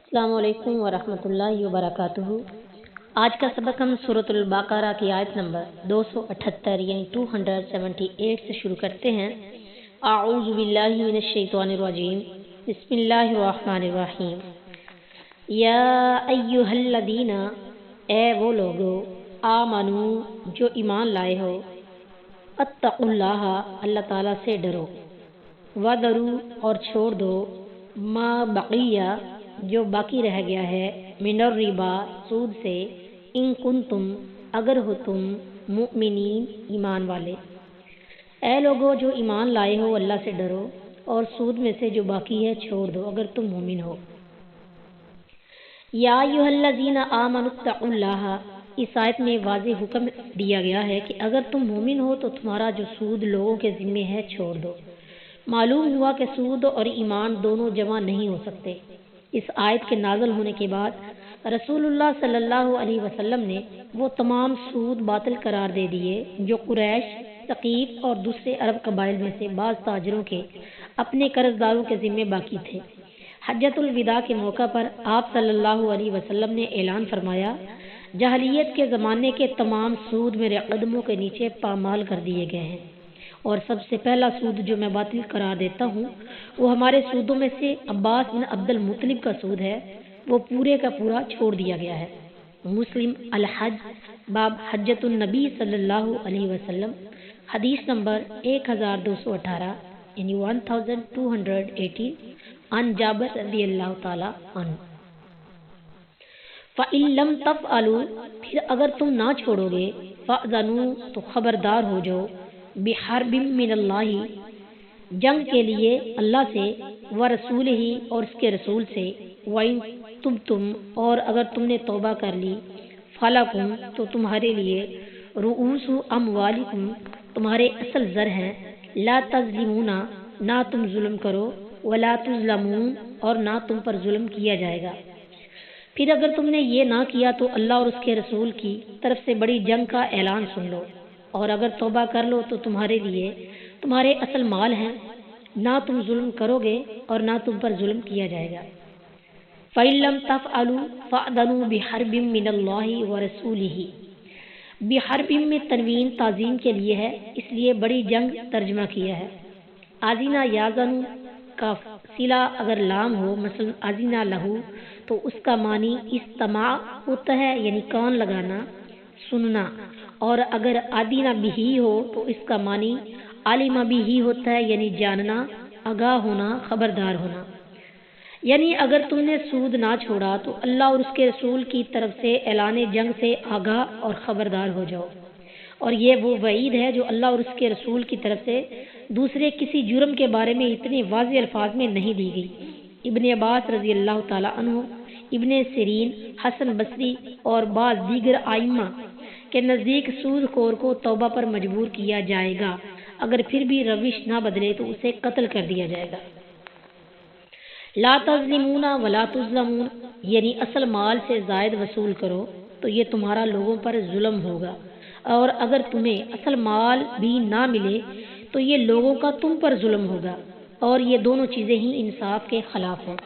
السلام علیکم ورحمۃ اللہ وبرکاتہ۔ آج کا سبق ہم سورۃ البقرہ کی آیت نمبر 278 یعنی 278 سے شروع کرتے ہیں۔ اعوذ باللہ من الشیطان الرجیم، بسم اللہ الرحمن الرحیم۔ یا ایھا الذین، اے وہ لوگو، آمنو جو ایمان لائے ہو، اتقوا اللہ، اللہ تعالیٰ سے ڈرو، وذروا اور چھوڑ دو، ما بقیہ جو باقی رہ گیا ہے، من الربا سود سے، ان کنتم اگر ہو تم مؤمنین ایمان والے۔ اے لوگو جو ایمان لائے ہو، اللہ سے ڈرو اور سود میں سے جو باقی ہے چھوڑ دو اگر تم مومن ہو۔ یا ایھا الذین آمنوا اتقوا اللہ، اس آیت میں واضح حکم دیا گیا ہے کہ اگر تم مومن ہو تو تمہارا جو سود لوگوں کے ذمے ہے چھوڑ دو۔ معلوم ہوا کہ سود اور ایمان دونوں جمع نہیں ہو سکتے۔ اس آیت کے نازل ہونے کے بعد رسول اللہ صلی اللہ علیہ وسلم نے وہ تمام سود باطل قرار دے دیے جو قریش، ثقیف اور دوسرے عرب قبائل میں سے بعض تاجروں کے اپنے قرض داروں کے ذمے باقی تھے۔ حجۃ الوداع کے موقع پر آپ صلی اللہ علیہ وسلم نے اعلان فرمایا، جاہلیت کے زمانے کے تمام سود میرے قدموں کے نیچے پامال کر دیے گئے ہیں، اور سب سے پہلا سود جو میں باطل قرار دیتا ہوں وہ ہمارے سودوں میں سے عباس بن عبد المطلب کا سود ہے، وہ پورے کا پورا چھوڑ دیا گیا ہے۔ مسلم الحج باب حجۃ النبی صلی اللہ علیہ وسلم، حدیث نمبر 1218 یعنی 1218 عن جابر رضی اللہ تعالی عنہ۔ فَإِن لَّمْ تَفْعَلُوا، پھر اگر تم نہ چھوڑو گے، فَأْذَنُوا تو خبردار ہو جاؤ، بِحَرْبٍ مِّنَ اللَّہِ جنگ کے لیے اللہ سے، وَرَسُولِهِ اور اس کے رسول سے، وَإِن تُبْتُمْ اور اگر تم نے توبہ کر لی، فَلَکُمْ تو تمہارے لیے، رؤوسُ اموالکم تمہارے اصل زر ہیں، لا تظلمون نہ تم ظلم کرو، ولا تظلمون اور نہ تم پر ظلم کیا جائے گا۔ پھر اگر تم نے یہ نہ کیا تو اللہ اور اس کے رسول کی طرف سے بڑی جنگ کا اعلان سن لو، اور اگر توبہ کر لو تو تمہارے لیے تمہارے اصل مال ہیں، نہ تم ظلم کرو گے اور نہ تم پر ظلم کیا جائے گا۔ فَإِن لَّمْ تَفْعَلُوا فَأْذَنُوا بِحَرْبٍ مِّنَ اللَّهِ وَرَسُولِهِ، بحرب میں تنوین تعظیم کے لیے ہے، اس لیے بڑی جنگ ترجمہ کیا ہے۔ آذینہ یازن کا صلہ اگر لام ہو، مثلا آذینہ لہو، تو اس کا معنی استماع ہوتا ہے یعنی کان لگانا، سننا، اور اگر آدینہ بھی ہو تو اس کا معنی عالمہ بھی ہوتا ہے یعنی جاننا، آگاہ ہونا، خبردار ہونا۔ یعنی اگر تم نے سود نہ چھوڑا تو اللہ اور اس کے رسول کی طرف سے اعلان جنگ سے آگاہ اور خبردار ہو جاؤ، اور یہ وہ وعید ہے جو اللہ اور اس کے رسول کی طرف سے دوسرے کسی جرم کے بارے میں اتنے واضح الفاظ میں نہیں دی گئی۔ ابن عباس رضی اللہ تعالی عنہ، ابن سیرین، حسن بصری اور بعض دیگر ائمہ کے نزدیک سود خور کو توبہ پر مجبور کیا جائے گا، اگر پھر بھی روش نہ بدلے تو اسے قتل کر دیا جائے گا۔ لا تظلمون ولا تظلمون یعنی اصل مال سے زائد وصول کرو تو یہ تمہارا لوگوں پر ظلم ہوگا، اور اگر تمہیں اصل مال بھی نہ ملے تو یہ لوگوں کا تم پر ظلم ہوگا، اور یہ دونوں چیزیں ہی انصاف کے خلاف ہیں۔